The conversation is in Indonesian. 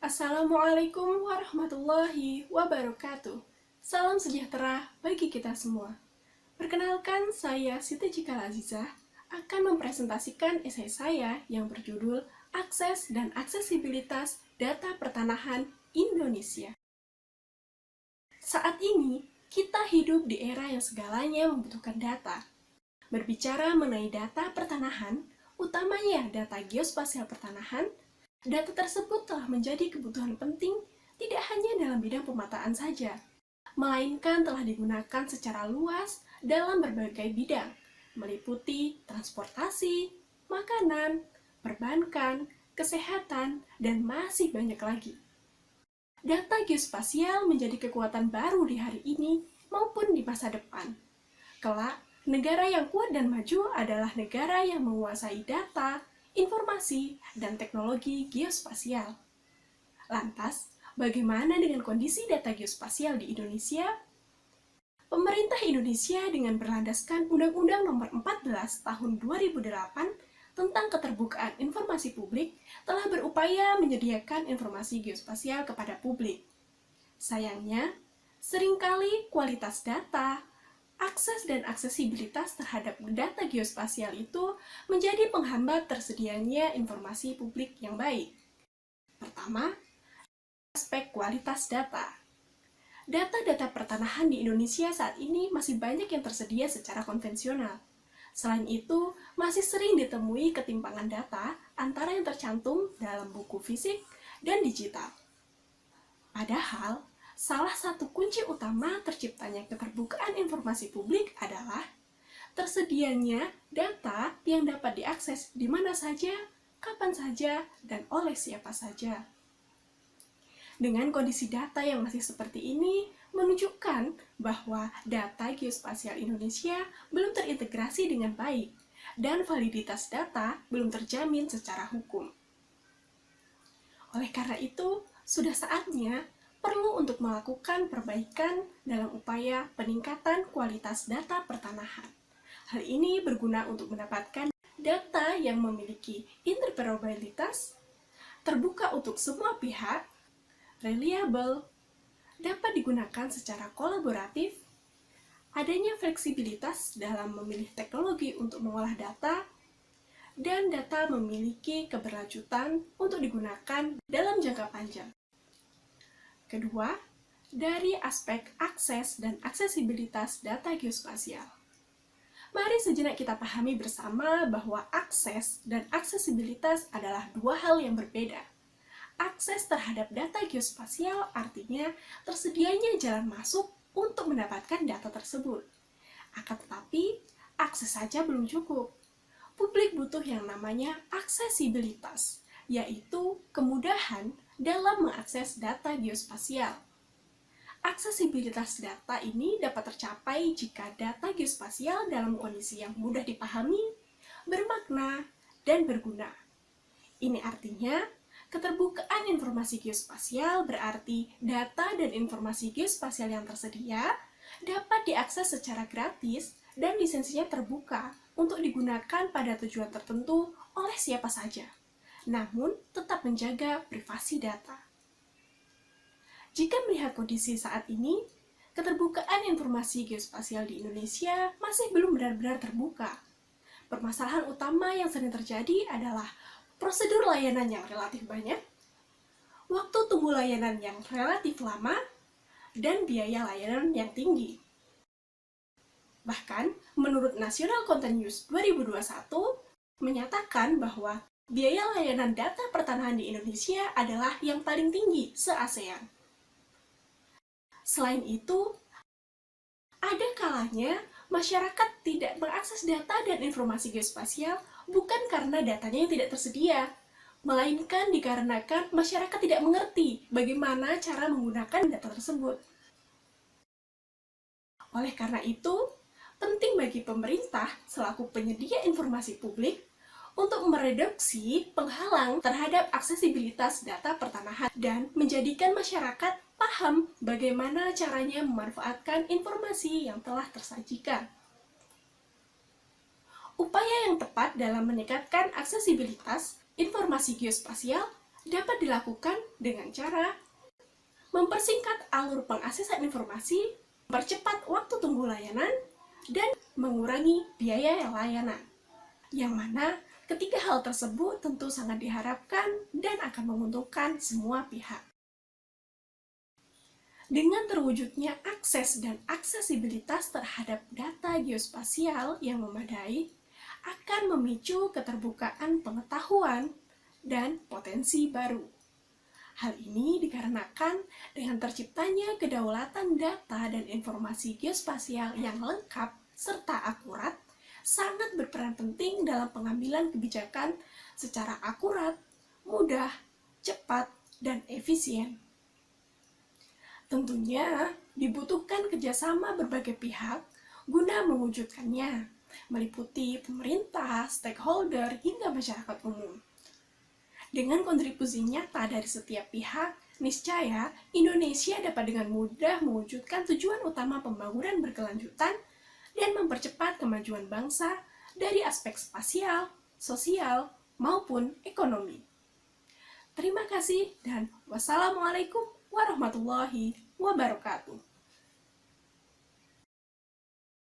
Assalamualaikum warahmatullahi wabarakatuh. Salam sejahtera bagi kita semua. Perkenalkan, saya Siti Cikal Azizah akan mempresentasikan esai saya yang berjudul Akses dan Aksesibilitas Data Pertanahan Indonesia. Saat ini, kita hidup di era yang segalanya membutuhkan data. Berbicara mengenai data pertanahan, utamanya data geospasial pertanahan, data tersebut telah menjadi kebutuhan penting tidak hanya dalam bidang pemetaan saja, melainkan telah digunakan secara luas dalam berbagai bidang, meliputi transportasi, makanan, perbankan, kesehatan, dan masih banyak lagi. Data geospasial menjadi kekuatan baru di hari ini maupun di masa depan. Kelak, negara yang kuat dan maju adalah negara yang menguasai data, informasi, dan teknologi geospasial. Lantas, bagaimana dengan kondisi data geospasial di Indonesia? Pemerintah Indonesia dengan berlandaskan Undang-Undang Nomor 14 Tahun 2008 tentang Keterbukaan Informasi Publik telah berupaya menyediakan informasi geospasial kepada publik. Sayangnya, seringkali kualitas data, akses dan aksesibilitas terhadap data geospasial itu menjadi penghambat tersedianya informasi publik yang baik. Pertama, aspek kualitas data. Data-data pertanahan di Indonesia saat ini masih banyak yang tersedia secara konvensional. Selain itu, masih sering ditemui ketimpangan data antara yang tercantum dalam buku fisik dan digital. Padahal, salah satu kunci utama terciptanya keterbukaan informasi publik adalah tersedianya data yang dapat diakses di mana saja, kapan saja, dan oleh siapa saja. Dengan kondisi data yang masih seperti ini, menunjukkan bahwa data geospasial Indonesia belum terintegrasi dengan baik, dan validitas data belum terjamin secara hukum. Oleh karena itu, sudah saatnya perlu untuk melakukan perbaikan dalam upaya peningkatan kualitas data pertanahan. Hal ini berguna untuk mendapatkan data yang memiliki interoperabilitas, terbuka untuk semua pihak, reliable, dapat digunakan secara kolaboratif, adanya fleksibilitas dalam memilih teknologi untuk mengolah data, dan data memiliki keberlanjutan untuk digunakan dalam jangka panjang. Kedua, dari aspek akses dan aksesibilitas data geospasial. Mari sejenak kita pahami bersama bahwa akses dan aksesibilitas adalah dua hal yang berbeda. Akses terhadap data geospasial artinya tersedianya jalan masuk untuk mendapatkan data tersebut. Akan tetapi, akses saja belum cukup. Publik butuh yang namanya aksesibilitas, yaitu kemudahan dalam mengakses data geospasial. Aksesibilitas data ini dapat tercapai jika data geospasial dalam kondisi yang mudah dipahami, bermakna, dan berguna. Ini artinya, keterbukaan informasi geospasial berarti data dan informasi geospasial yang tersedia dapat diakses secara gratis dan lisensinya terbuka untuk digunakan pada tujuan tertentu oleh siapa saja, namun tetap menjaga privasi data. Jika melihat kondisi saat ini, keterbukaan informasi geospasial di Indonesia masih belum benar-benar terbuka. Permasalahan utama yang sering terjadi adalah prosedur layanan yang relatif banyak, waktu tunggu layanan yang relatif lama, dan biaya layanan yang tinggi. Bahkan, menurut National Content News 2021, menyatakan bahwa biaya layanan data pertanahan di Indonesia adalah yang paling tinggi se-ASEAN. Selain itu, ada kalanya masyarakat tidak mengakses data dan informasi geospasial bukan karena datanya yang tidak tersedia, melainkan dikarenakan masyarakat tidak mengerti bagaimana cara menggunakan data tersebut. Oleh karena itu, penting bagi pemerintah selaku penyedia informasi publik untuk mereduksi penghalang terhadap aksesibilitas data pertanahan dan menjadikan masyarakat paham bagaimana caranya memanfaatkan informasi yang telah tersajikan. Upaya yang tepat dalam meningkatkan aksesibilitas informasi geospasial dapat dilakukan dengan cara mempersingkat alur pengaksesan informasi, mempercepat waktu tunggu layanan, dan mengurangi biaya layanan. Yang mana ketiga hal tersebut tentu sangat diharapkan dan akan menguntungkan semua pihak. Dengan terwujudnya akses dan aksesibilitas terhadap data geospasial yang memadai, akan memicu keterbukaan pengetahuan dan potensi baru. Hal ini dikarenakan dengan terciptanya kedaulatan data dan informasi geospasial yang lengkap serta akurat, sangat berperan penting dalam pengambilan kebijakan secara akurat, mudah, cepat, dan efisien. Tentunya dibutuhkan kerjasama berbagai pihak guna mewujudkannya, meliputi pemerintah, stakeholder, hingga masyarakat umum. Dengan kontribusi nyata dari setiap pihak, niscaya Indonesia dapat dengan mudah mewujudkan tujuan utama pembangunan berkelanjutan dan mempercepat kemajuan bangsa dari aspek spasial, sosial, maupun ekonomi. Terima kasih dan wassalamualaikum warahmatullahi wabarakatuh.